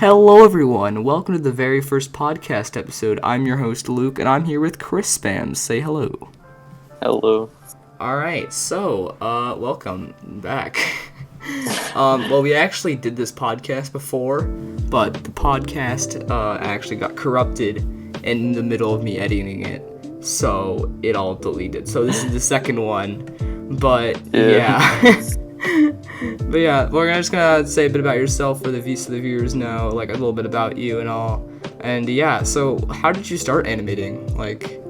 Hello everyone, welcome to the very first podcast episode. I'm your host Luke, and I'm here with ChrisSpams. Say hello. Hello. Alright, so, welcome back. Well, we actually did this podcast before, but the podcast, actually got corrupted in the middle of me editing it, so it all deleted. So this is the second one, but, yeah. But yeah, we're just gonna say a bit about yourself so the viewers know, like, a little bit about you and all. And yeah, so how did you start animating? Like,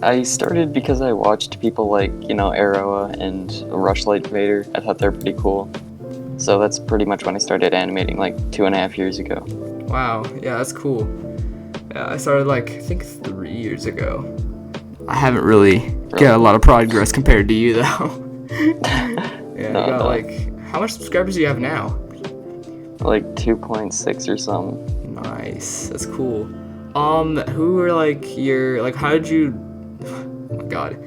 I started because I watched people like, Arrowa and Rushlight Vader. I thought they're pretty cool. So that's pretty much when I started animating, like 2.5 years ago. Wow, yeah, that's cool. Yeah, I started I think 3 years ago. I haven't really got a lot of progress compared to you though. Yeah, No, you got how much subscribers do you have now? Like 2.6 or something. Nice, that's cool. Who were your how did you? Oh my God,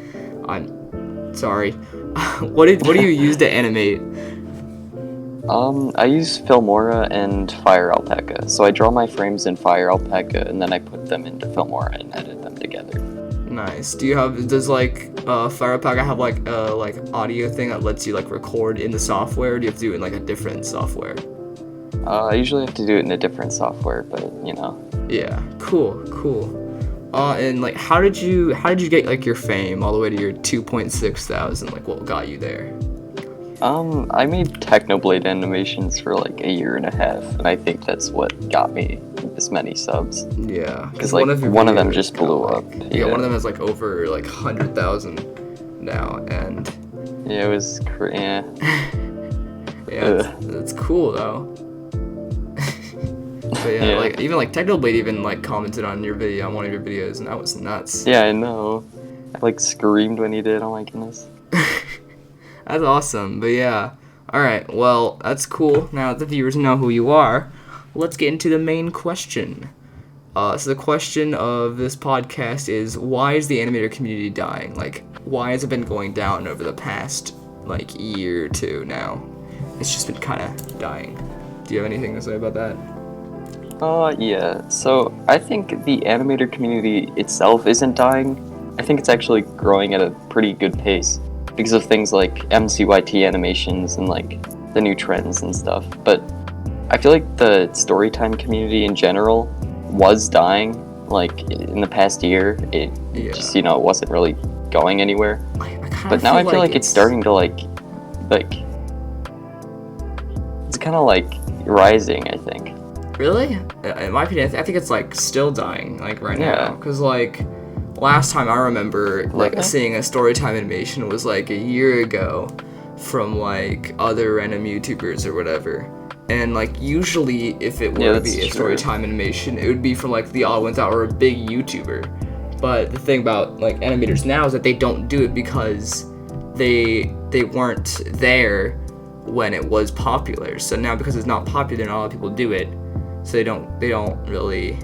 I'm sorry. what do you use to animate? I use Filmora and Fire Alpaca. So I draw my frames in Fire Alpaca and then I put them into Filmora and edit them together. Nice. Does Fire Alpaca have audio thing that lets you record in the software, or do you have to do it in a different software? I usually have to do it in a different software, but Yeah, cool. And how did you get your fame all the way to your 2.6 thousand? What got you there? I made Technoblade animations for a year and a half, and I think that's what got me this many subs. Yeah, because one of them just blew up. Yeah, one of them has over 100,000 now, and yeah, it was yeah. Yeah, that's cool though. But yeah, even Technoblade even commented on your video, on one of your videos, and that was nuts. Yeah, I know. I screamed when he did. Oh my goodness. That's awesome. But yeah, all right. Well, that's cool. Now that the viewers know who you are, let's get into the main question. So the question of this podcast is, why is the animator community dying? Why has it been going down over the past year or two now? It's just been kind of dying. Do you have anything to say about that? Yeah. So I think the animator community itself isn't dying. I think it's actually growing at a pretty good pace because of things like MCYT animations and the new trends and stuff. But I feel like the storytime community in general was dying. In the past year, it just it wasn't really going anywhere. But now I feel like it's starting to it's kind of rising, I think. Really? In my opinion, I think it's still dying right now. Because last time I remember seeing a storytime animation was a year ago from other random YouTubers or whatever. And usually if it were to be a storytime animation, it would be from the odd ones out or a big YouTuber. But the thing about animators now is that they don't do it because they weren't there when it was popular. So now because it's not popular, not a lot of people do it. So they don't really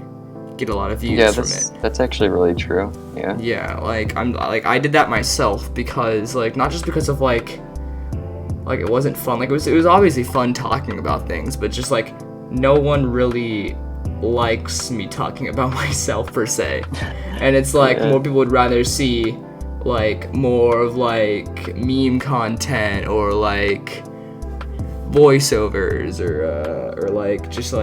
get a lot of views from it. That's actually really true. Yeah. Yeah, I did that myself because not just because of it wasn't fun. It was obviously fun talking about things, but just no one really likes me talking about myself per se. And it's more people would rather see more of meme content or voiceovers or just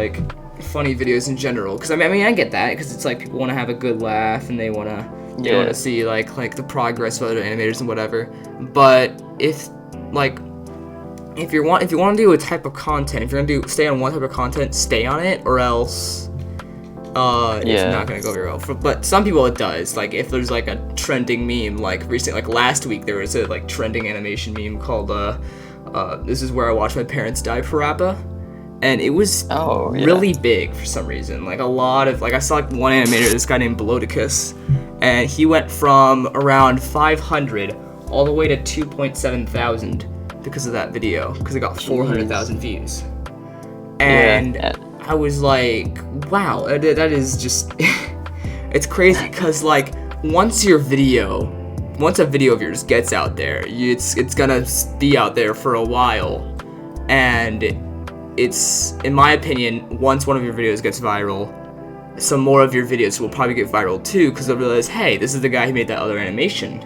funny videos in general, because I mean I get that, because it's people want to have a good laugh and they want to see the progress of other animators and whatever. But if you want to do a type of content, if you're gonna stay on one type of content, stay on it, or else it's not gonna go very well. But some people it does. If there's a trending meme, recently, last week there was a trending animation meme called "This is where I watch my parents die" parappa. And it was really big for some reason. A lot of I saw one animator, this guy named Bloticus, and he went from around 500 all the way to 2.7 thousand because of that video, because it got 400,000 views. And I was wow, that is just it's crazy, because once a video of yours gets out there, it's gonna be out there for a while, and it's, in my opinion, once one of your videos gets viral, some more of your videos will probably get viral too, because they'll realize, hey, this is the guy who made that other animation.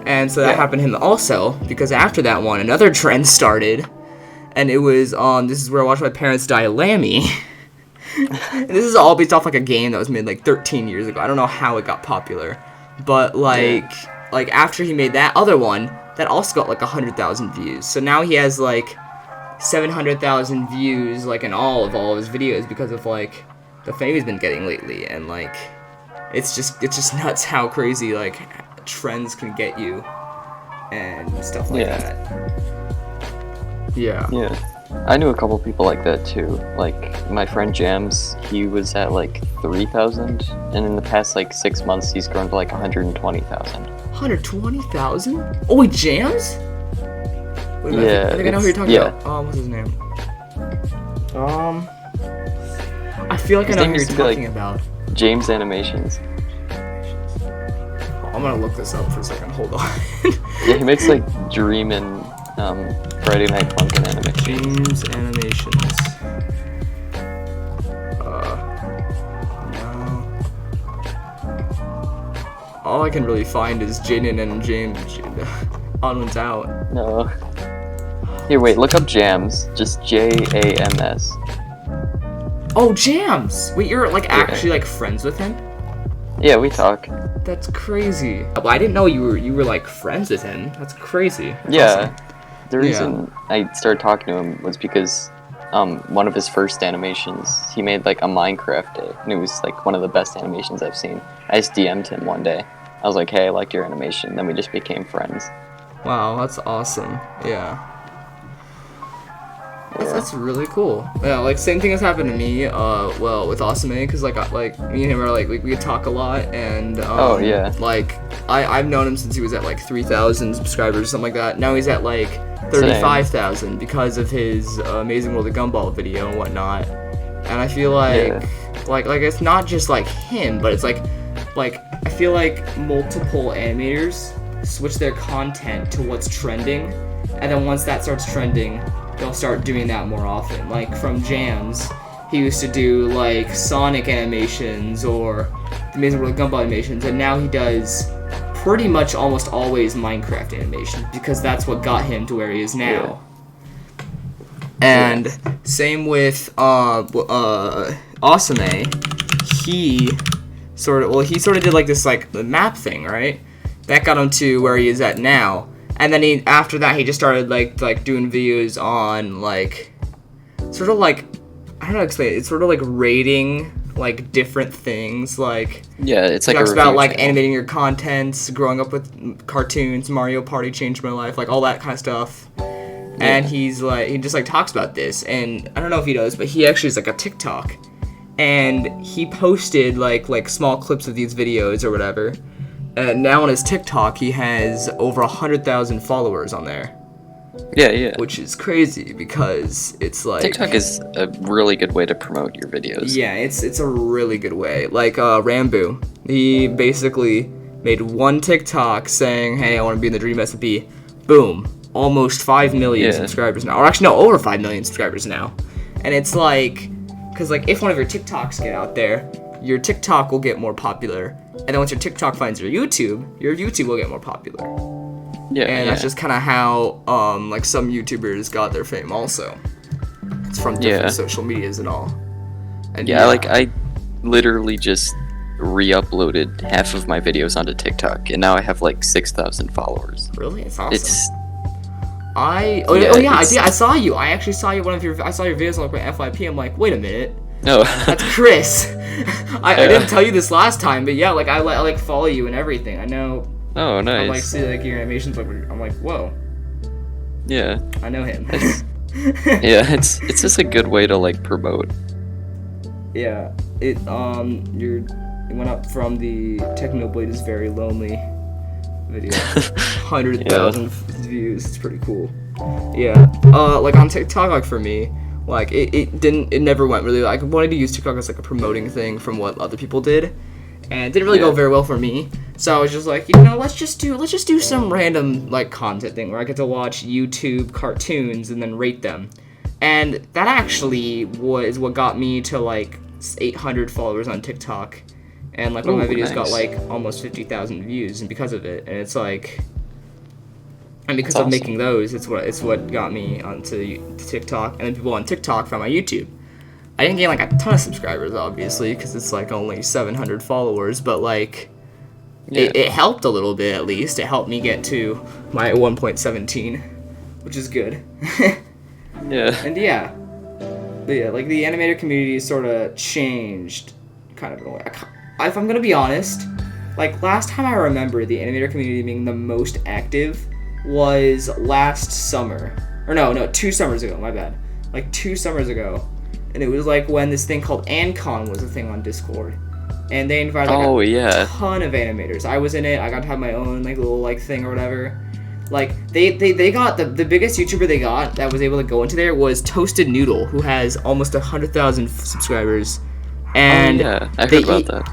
And so that happened to him also, because after that one, another trend started, and it was on, this is where I watched my parents die a Lammy. And this is all based off like a game that was made like 13 years ago. I don't know how it got popular, but like after he made that other one, that also got like 100,000 views. So now he has like 700,000 views like in all of his videos because of like the fame he's been getting lately. And like it's just nuts how crazy like trends can get you and stuff like that. Yeah. I knew a couple people like that too. Like my friend Jams, he was at like 3,000, and in the past like 6 months, he's grown to like 120,000. 120,000? Oh wait, Jams? Wait, I think I know who you're talking about. What's his name? I feel like I know who you're talking about. James Animations. I'm gonna look this up for a second. Hold on. Yeah, he makes like Dream and Friday Night Funkin' animations. James Animations. No. All I can really find is Jaden and James. Onward's out. No. Here, wait. Look up Jams. Just Jams. Oh, Jams! Wait, you're like actually like friends with him? Yeah, we talk. That's crazy. Well, I didn't know you were like friends with him. That's crazy. That's awesome. Awesome. The reason I started talking to him was because one of his first animations, he made like a Minecraft day, and it was like one of the best animations I've seen. I just DM'd him one day. I was like, hey, I liked your animation. Then we just became friends. Wow, that's awesome. Yeah. That's really cool. Yeah, like same thing has happened to me. Well, with Asame, because like me and him are like we talk a lot, and like I've known him since he was at like 3,000 subscribers or something like that. Now he's at like 35,000 because of his Amazing World of Gumball video and whatnot. And I feel like like it's not just like him, but it's like I feel like multiple animators switch their content to what's trending, and then once that starts trending, they'll start doing that more often. Like from Jams, he used to do like Sonic animations or the Amazing World of Gumball animations, and now he does pretty much almost always Minecraft animations because that's what got him to where he is now. And same with Asame. He sort of did like this like the map thing, right? That got him to where he is at now. And then after that he just started like doing videos on like sort of like I don't know how to explain it. It's sort of like rating like different things, like it's like talks about like animating your contents, growing up with cartoons, Mario Party changed my life, like all that kind of stuff. And he's like he just like talks about this, and I don't know if he does, but he actually is like a TikTok, and he posted like small clips of these videos or whatever. And now on his TikTok, he has over 100,000 followers on there. Yeah. Which is crazy because it's like TikTok is a really good way to promote your videos. Yeah, it's a really good way. Like Rambo, he basically made one TikTok saying, "Hey, I want to be in the Dream SMP." Boom, almost 5 million subscribers now. Or actually, no, over 5 million subscribers now. And it's like, because like if one of your TikToks get out there, your TikTok will get more popular. And then once your TikTok finds your YouTube will get more popular. And that's just kind of how like some YouTubers got their fame also. It's from different social medias and all. And like I literally just re-uploaded half of my videos onto TikTok, and now I have like 6,000 followers. Really? It's awesome. I did. I saw you. I actually saw you I saw your videos on like my FYP. I'm like, wait a minute. No. That's Chris. I didn't tell you this last time, but yeah, like I like follow you and everything. I know. Oh, nice. I like see like your animations. Like I'm like, whoa. Yeah. I know him. It's just a good way to like promote. Yeah. It went up from the Technoblade is very lonely video. 100,000 views. It's pretty cool. Yeah. Like on TikTok, like for me. Like it never went really. I wanted to use TikTok as like a promoting thing from what other people did, and it didn't really go very well for me. So I was just like, let's just do some random like content thing where I get to watch YouTube cartoons and then rate them. And that actually was what got me to like 800 followers on TikTok. And like one of my videos got like almost 50,000 views, and because of it, and it's like, and because of making those, it's what got me onto TikTok, and then people on TikTok found my YouTube. I didn't gain like a ton of subscribers, obviously, because it's like only 700 followers, but like, it helped a little bit at least. It helped me get to my 1.17, which is good. Yeah. And yeah, but yeah, like the animator community sort of changed, kind of in a way. If I'm gonna be honest, like last time I remember the animator community being the most active was last summer, or no, 2 summers ago. My bad, like 2 summers ago, and it was like when this thing called AnCon was a thing on Discord, and they invited like a ton of animators. I was in it. I got to have my own like little like thing or whatever. Like they got the biggest YouTuber they got that was able to go into there was Toasted Noodle, who has almost 100,000 subscribers. And I heard about that.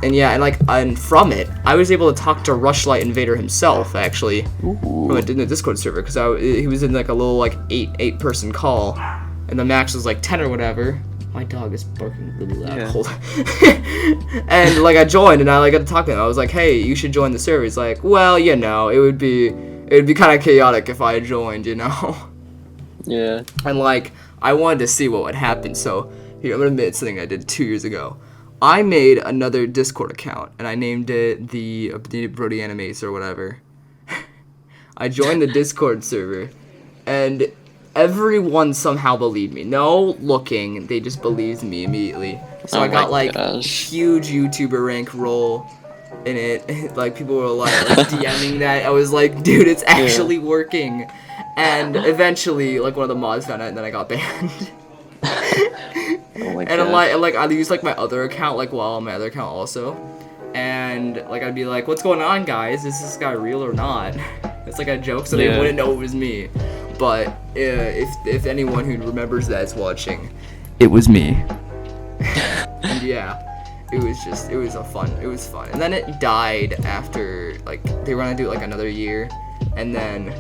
And from it, I was able to talk to Rushlight Invader himself, actually, from the Discord server, because he was in like a little like eight person call, and the max was like 10 or whatever. My dog is barking really loud. Hold on. And like I joined, and I got to talk to him. I was like, "Hey, you should join the server." He's like, "Well, you know, it would be kind of chaotic if I joined, you know." Yeah. And like I wanted to see what would happen, so here I'm gonna admit something I did 2 years ago. I made another Discord account, and I named it the Brody Animates or whatever. I joined the Discord server, and everyone somehow believed me. No looking, they just believed me immediately. So I got like huge YouTuber rank role in it. Like people were like DMing that. I was like, dude, it's actually working. And eventually, like one of the mods found out, and then I got banned. And I used like my other account like while on my other account also, and like I'd be like, "What's going on, guys? Is this guy real or not?" It's like a joke, so they wouldn't know it was me. But if anyone who remembers that is watching, it was me. And it was fun. And then it died after like they were gonna do it like another year, and then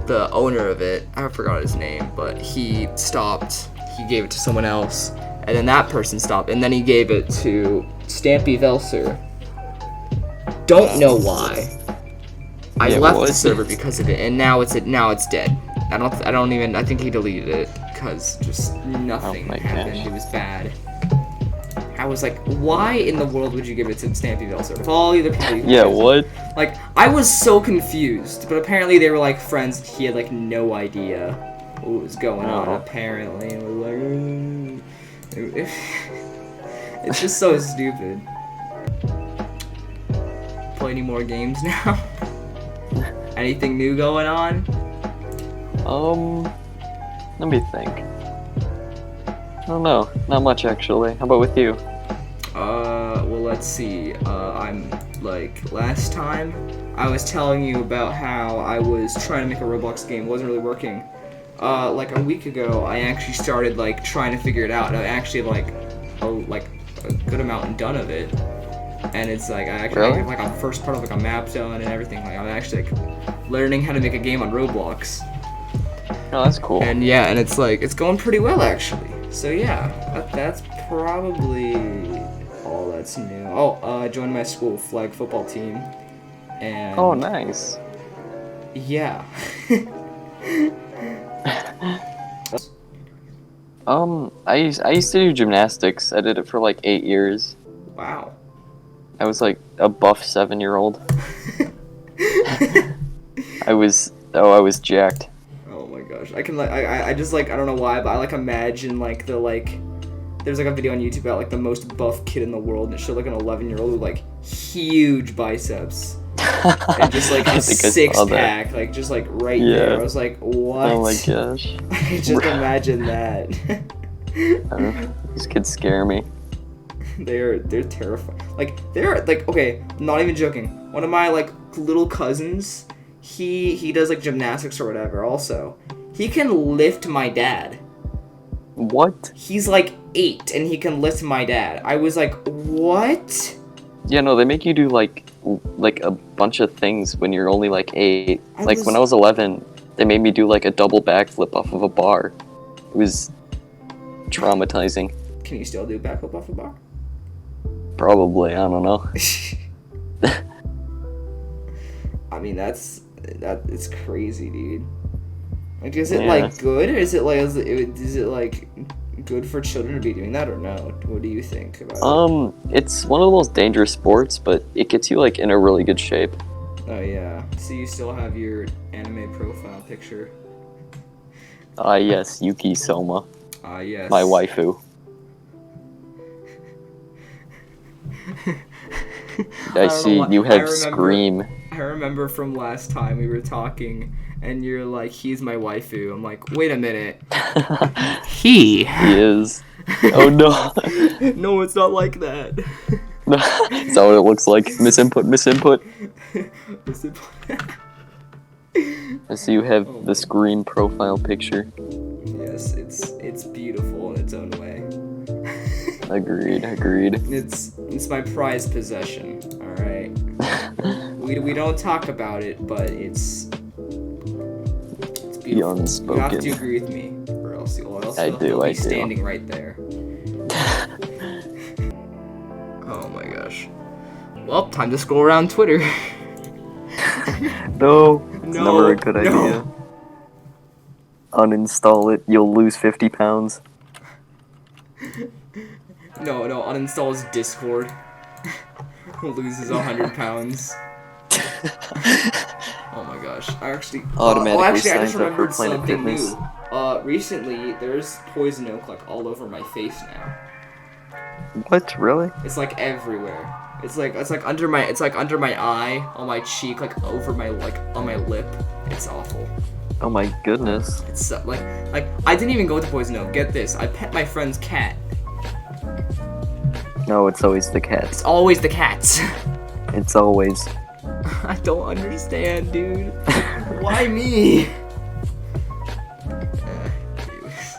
the owner of it, I forgot his name, but he stopped. He gave it to someone else, and then that person stopped, and then he gave it to Stampy Velser. Don't know why. I left the server because of it, and now it's dead. I think he deleted it because just nothing happened. It was bad. I was like, why in the world would you give it to Stampy Velser? Of all the other people. What? Like, I was so confused, but apparently they were like friends. He had like no idea what was going on, apparently. It was like, it's just so stupid. Play any more games now? Anything new going on? Let me think. I don't know. Not much, actually. How about with you? Well, let's see. I'm, like, last time, I was telling you about how I was trying to make a Roblox game. It wasn't really working. Like, a week ago, I actually started, like, trying to figure it out. And I actually have, like, a good amount done of it. And it's, like, I actually have, like, a first part of, like, a map done and everything. Like, I'm actually, like, learning how to make a game on Roblox. Oh, that's cool. And, yeah, and it's, like, it's going pretty well, actually. So, yeah, that's probably all that's new. Oh, I joined my school flag football team. And oh, nice. Yeah. I used to do gymnastics. I did it for like 8 years. Wow. I was like a buff 7-year-old. I was jacked. Oh my gosh. I can like I just like I don't know why, but I like imagine like the like there's like a video on YouTube about like the most buff kid in the world, and it showed like an 11-year-old with like huge biceps. And just like a 6-pack, like just like right there. I was like, what? Oh my gosh. I just imagine that. These kids scare me. They're terrifying. Like they're like okay, not even joking. One of my like little cousins, he does like gymnastics or whatever. Also, he can lift my dad. What? He's like 8 and he can lift my dad. I was like, what? Yeah, no, they make you do like a bunch of things when you're only like 8. When I was 11, they made me do like a double backflip off of a bar. It was traumatizing. Can you still do backflip off a bar? Probably, I don't know. I mean, it's crazy, dude. Like, is it Yeah. like good, or is it like good for children to be doing that, or no? What do you think about it? It's one of the most dangerous sports, but it gets you like in a really good shape. Oh yeah. So you still have your anime profile picture? Yes, Yuki Soma, Yes. my waifu. I see you have Scream. I remember from last time we were talking, and you're like, "He's my waifu." I'm like, "Wait a minute." He is. Oh no. No, it's not like that. Is that what it looks like? Misinput. I see you have the Scream profile picture. Yes, it's beautiful in its own way. Agreed. It's my prized possession. All right. we don't talk about it, but it's beautiful. Unspoken. You have to agree with me, or else you'll be standing right there. Oh my gosh. Well, time to scroll around Twitter. No, it's never a good idea. Uninstall it, you'll lose 50 pounds. No, uninstalls Discord. Loses 100 pounds. Oh my gosh. I just remembered something new. Recently, there's poison oak like all over my face now. What? Really? It's like everywhere. It's like under my eye, on my cheek, like over my on my lip. It's awful. Oh my goodness. It's like I didn't even go to poison oak. Get this. I pet my friend's cat. No, it's always the cats. It's always the cats. It's always. I don't understand, dude. Why me?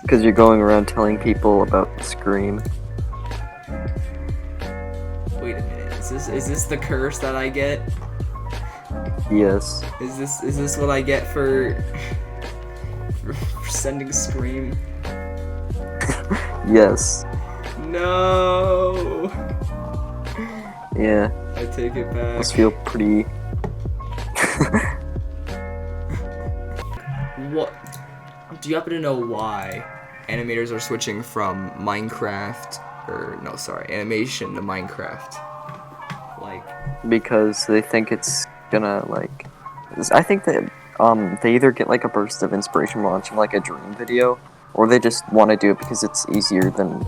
Because you're going around telling people about Scream. Wait a minute. Is this the curse that I get? Yes. Is this what I get for sending Scream? Yes. No. Yeah. I take it back. Must feel pretty. What? Do you happen to know why animators are switching from animation to Minecraft? Like, because they think it's gonna like. I think that they either get like a burst of inspiration watching like a dream video, or they just want to do it because it's easier than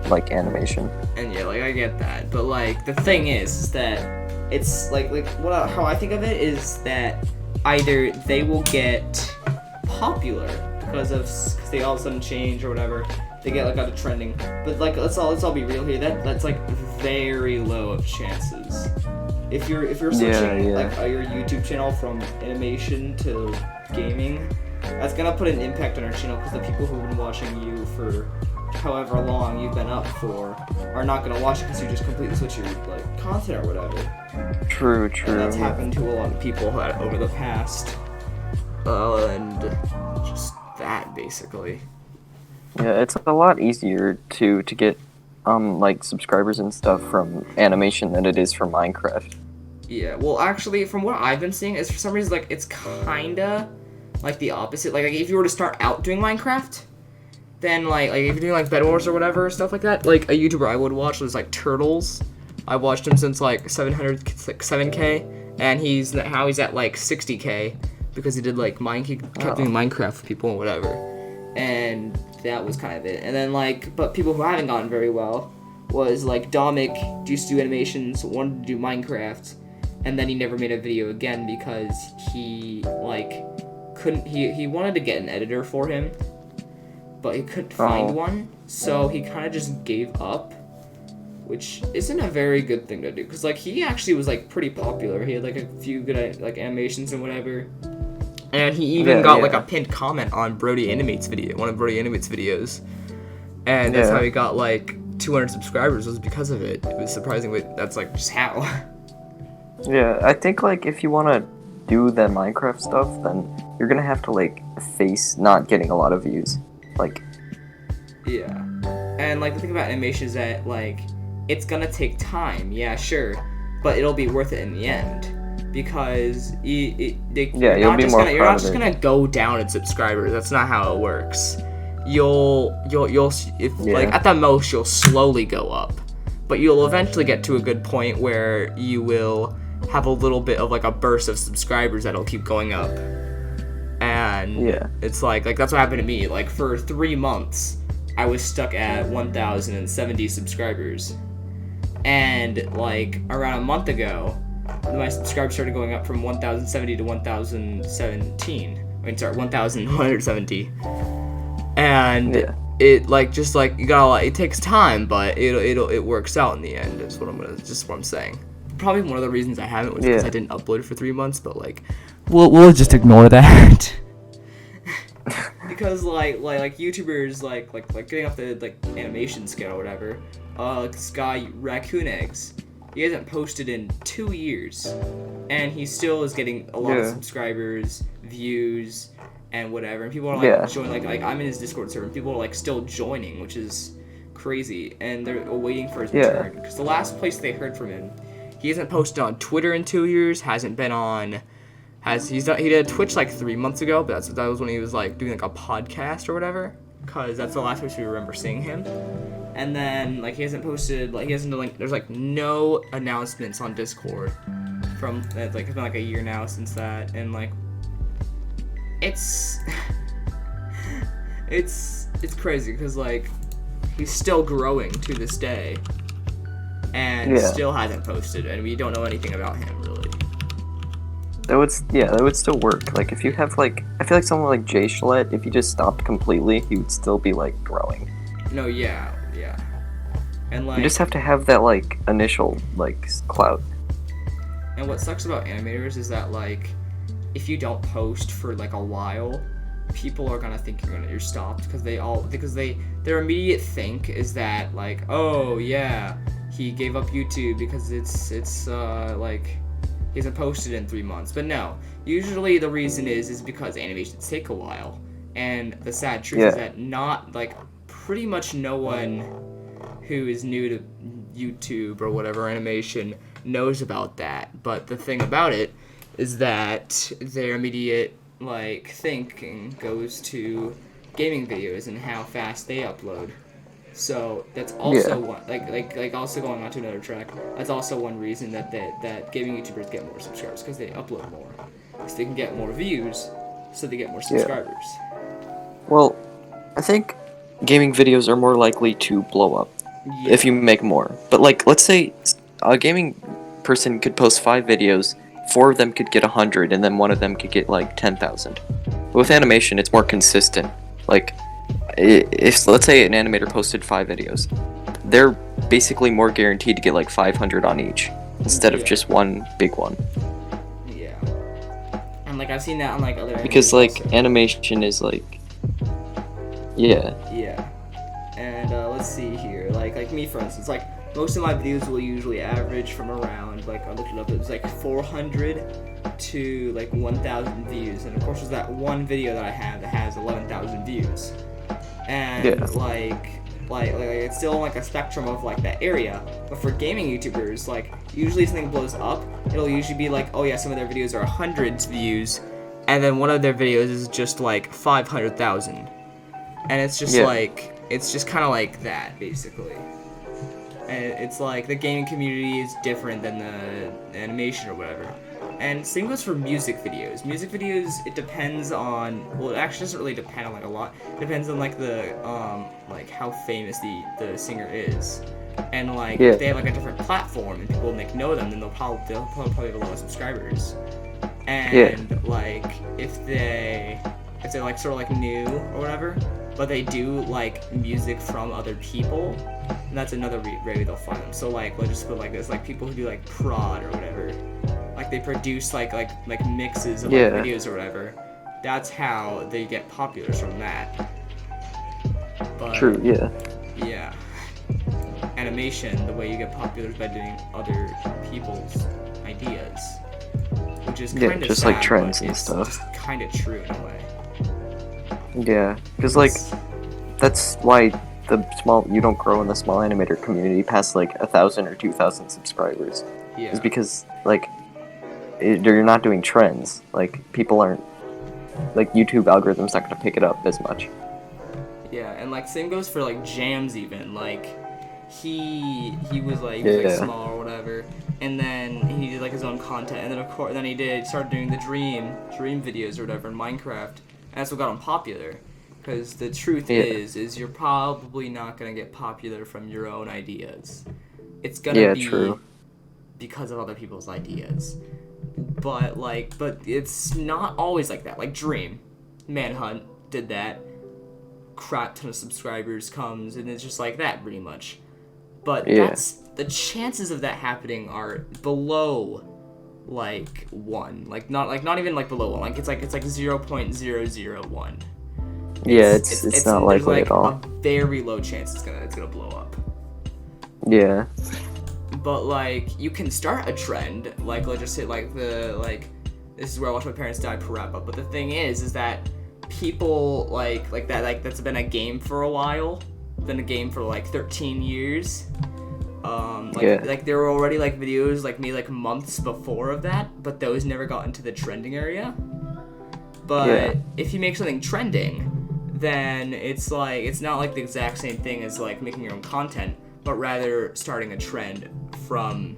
like animation. And yeah, like I get that, but like the thing is that it's how I think of it is that either they will get popular because they all of a sudden change or whatever, they get like out of trending. But like let's all be real here. That's like very low of chances. If you're switching like your YouTube channel from animation to gaming, that's gonna put an impact on our channel because the people who've been watching you for however long you've been up for are not gonna watch it because you just completely switch your like content or whatever. True. And that's happened to a lot of people over the past, and just that basically. Yeah, it's a lot easier to get like subscribers and stuff from animation than it is from Minecraft. Yeah, well actually from what I've been seeing is for some reason like it's kinda like the opposite. Like if you were to start out doing Minecraft, then like if you're doing like Bed Wars or whatever, stuff like that, like a YouTuber I would watch was like Turtles. I watched him since like 7K, and he's at like 60K because he did like he kept doing Minecraft for people and whatever. And that was kind of it. And then but people who haven't gotten very well was like Dominic used to do animations, wanted to do Minecraft, and then he never made a video again because he couldn't. He wanted to get an editor for him, but he couldn't find one, so he kind of just gave up, which isn't a very good thing to do because he actually was pretty popular. He had a few good animations and whatever. And he even got a pinned comment on Brody Animate's video, one of Brody Animate's videos. And that's how he got 200 subscribers, was because of it. It was surprising, but that's just how. Yeah, I think if you want to do the Minecraft stuff, then you're gonna have to face not getting a lot of views. Yeah. And like the thing about animation is that like it's gonna take time, yeah, sure, but it'll be worth it in the end because you're not just gonna go down in subscribers. That's not how it works. Like at the most you'll slowly go up, but you'll eventually get to a good point where you will have a little bit of like a burst of subscribers that'll keep going up. And it's like that's what happened to me. Like for 3 months I was stuck at 1,070 subscribers, and like around a month ago my subscribers started going up from 1,070 to 1,170. And it like just like you gotta it takes time, but it works out in the end. Is what I'm saying. Probably one of the reasons I haven't was because I didn't upload for 3 months, but like we'll just ignore that. Because like YouTubers like getting off the like animation scale or whatever, like this guy Raccoon Eggs, he hasn't posted in 2 years, and he still is getting a lot of subscribers, views, and whatever. And people are like joining, like I'm in his Discord server, and people are like still joining, which is crazy, and they're waiting for his return. Because the last place they heard from him, he hasn't posted on Twitter in 2 years, hasn't been on. He did Twitch like 3 months ago, but that was when he was like doing like a podcast or whatever, because that's the last place we remember seeing him. And then like he hasn't posted, like he hasn't done, like there's like no announcements on Discord from like it's been like a year now since that, and like it's crazy because like he's still growing to this day, and still hasn't posted, and we don't know anything about him really. That would still work. Like if you have like, I feel like someone like Jay Schlett, if he just stopped completely, he would still be like growing. No, yeah, and like you just have to have that like initial like clout. And what sucks about animators is that like if you don't post for like a while, people are gonna think you're stopped because their immediate think is that like, oh yeah, he gave up YouTube because it's like he hasn't posted in 3 months. But no, usually the reason is because animations take a while, and the sad truth is that not like pretty much no one who is new to YouTube or whatever animation knows about that. But the thing about it is that their immediate like thinking goes to gaming videos and how fast they upload. So that's also one like also going on to another track. That's also one reason that gaming YouTubers get more subscribers, because they upload more, because they can get more views, so they get more subscribers. Well, I think gaming videos are more likely to blow up if you make more. But like, let's say a gaming person could post 5 videos, 4 of them could get 100, and then 1 of them could get like 10,000. But with animation, it's more consistent. Like, if let's say an animator posted 5 videos, they're basically more guaranteed to get like 500 on each instead of just one big one. Yeah. And like I've seen that on like other because like also. Animation is like yeah. And let's see here, like me for instance, like most of my videos will usually average from around, like I looked it up, it was like 400 to like 1,000 views, and of course there's that one video that I have that has 11,000 views. And like it's still like a spectrum of like that area. But for gaming YouTubers, like usually if something blows up, it'll usually be like, oh yeah, some of their videos are 100 views, and then one of their videos is just like 500,000, and it's just like it's just kind of like that basically. And it's like the gaming community is different than the animation or whatever. And same goes for music videos. Music videos, it depends on, well, it actually doesn't really depend on like a lot. It depends on like the like how famous the singer is. And like if they have like a different platform and people know them, then they'll probably have a lot of subscribers. And like if they're like sort of like new or whatever, but they do like music from other people, and that's another way they'll find them. So like let's just put like this, like people who do like prod or whatever, like they produce like mixes of like videos or whatever. That's how they get popular, from that. But, true, yeah. Animation, the way you get popular is by doing other people's ideas, which is kind of just sad, like trends and it's stuff. Just kind of true in a way. Yeah, because like that's why you don't grow in the small animator community past like 1,000 or 2,000 subscribers. Yeah. Is because like you're not doing trends. Like people aren't like YouTube algorithms not gonna pick it up as much. Yeah, and like same goes for like Jams even. Like he was like small or whatever, and then he did like his own content, and then of course he started doing the dream videos or whatever in Minecraft, and that's what got him popular. Because the truth is you're probably not gonna get popular from your own ideas. It's gonna be true. because of other people's ideas. But it's not always like that. Like Dream, Manhunt did that. Crap ton of subscribers comes, and it's just like that pretty much. But that's the chances of that happening are below like 1. Like not even like below 1. Like it's like 0.001. Yeah, it's not likely at all. A very low chance it's gonna blow up. Yeah. But like you can start a trend, like let's just say this is where I watch my parents die per wrap up. But the thing is that people like that's been a game for a while, been a game for like 13 years. Like there were already like videos like maybe like months before of that, but those never got into the trending area. But if you make something trending, then it's not like the exact same thing as like making your own content, but rather starting a trend from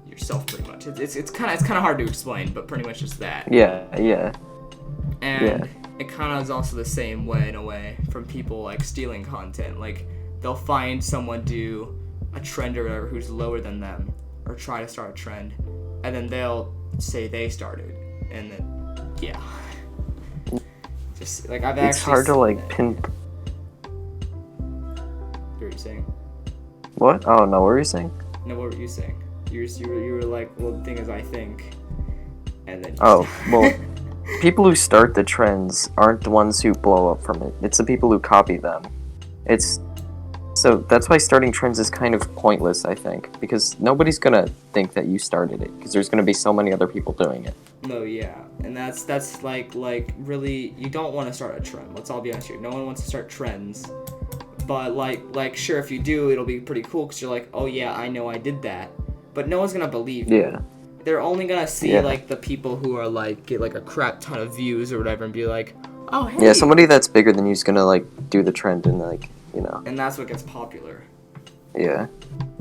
yourself pretty much. It's kind of hard to explain, but pretty much just that. Yeah. And it kind of is also the same way in a way from people like stealing content. Like they'll find someone do a trend or whatever who's lower than them, or try to start a trend, and then they'll say they started, and then just like I've actually. It's hard to like pin. What were you saying? What? Oh no, what were you saying? No, what were you saying? You were like, well, the thing is, I think, and then. Well, people who start the trends aren't the ones who blow up from it. It's the people who copy them. So that's why starting trends is kind of pointless, I think, because nobody's gonna think that you started it, because there's gonna be so many other people doing it. No, yeah, and that's like really, you don't want to start a trend. Let's all be honest here. No one wants to start trends, but like sure, if you do, it'll be pretty cool because you're like, oh yeah, I know I did that, but no one's gonna believe you. Yeah. They're only gonna see like the people who are like get like a crap ton of views or whatever, and be like, oh hey. Yeah, somebody that's bigger than you is gonna like do the trend and like. You know. And that's what gets popular. Yeah.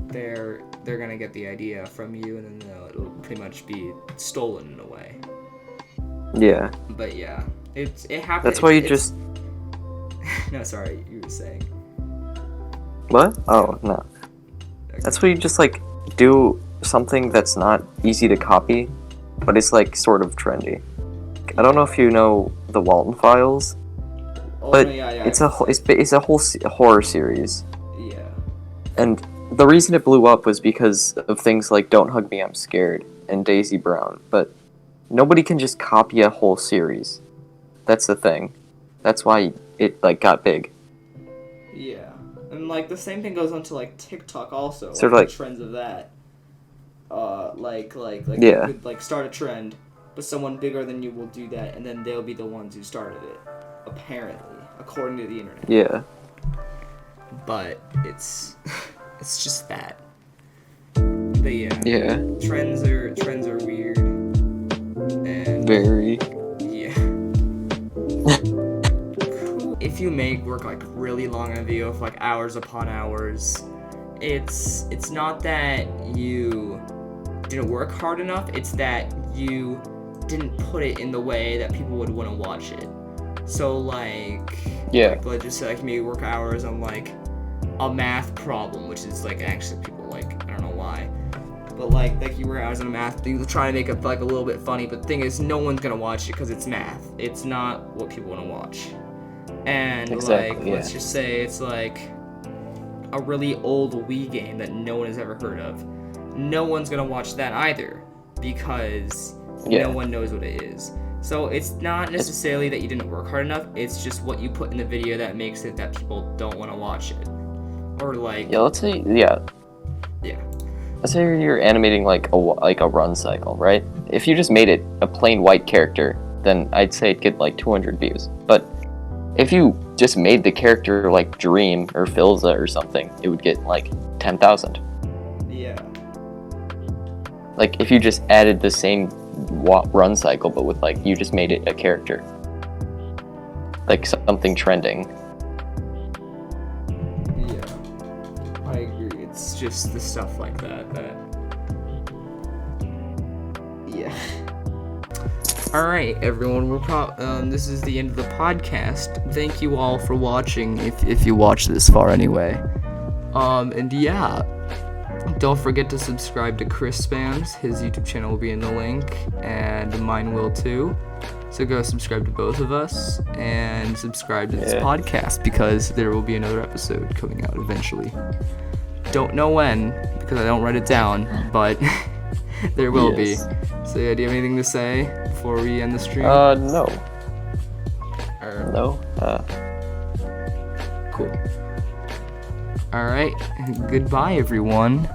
They're gonna get the idea from you, and then it'll pretty much be stolen in a way. Yeah. But yeah, it happens. That's why you just. No, sorry, you were saying. What? Oh no. Okay. That's why you just like do something that's not easy to copy, but it's like sort of trendy. I don't know if you know the Walton Files. But it's a whole horror series. Yeah. And the reason it blew up was because of things like Don't Hug Me, I'm Scared and Daisy Brown. But nobody can just copy a whole series. That's the thing. That's why it like got big. Yeah. And like the same thing goes on to like TikTok also. Sort of like the trends of that. You could like start a trend, but someone bigger than you will do that, and then they'll be the ones who started it. Apparently, according to the internet. Yeah. But it's just that. But yeah. Trends are weird. And very. Yeah. If you work like really long on a video for like hours upon hours, it's not that you didn't work hard enough, it's that you didn't put it in the way that people would want to watch it. So like let's just say like maybe work hours on like a math problem, which is like actually people like, I don't know why, but like you work hours on a math thing, you try to make it like a little bit funny, but the thing is no one's gonna watch it because it's math. It's not what people want to watch. And let's just say it's like a really old Wii game that no one has ever heard of. No one's gonna watch that either because no one knows what it is. So it's not necessarily that you didn't work hard enough, it's just what you put in the video that makes it that people don't want to watch it. Or like... let's say you're animating like a run cycle, right? If you just made it a plain white character, then I'd say it'd get like 200 views. But if you just made the character like Dream or Filza or something, it would get like 10,000. Yeah. Like if you just added the same run cycle, but with like you just made it a character, like something trending. Yeah, I agree. It's just the stuff like that. Yeah. All right, everyone. This is the end of the podcast. Thank you all for watching. If you watch this far, anyway. And yeah. Don't forget to subscribe to ChrisSpams. His YouTube channel will be in the link, and mine will too. So go subscribe to both of us, and subscribe to this podcast, because there will be another episode coming out eventually. Don't know when, because I don't write it down, but there will be. So yeah, do you have anything to say before we end the stream? No. No. Cool. Alright, goodbye everyone.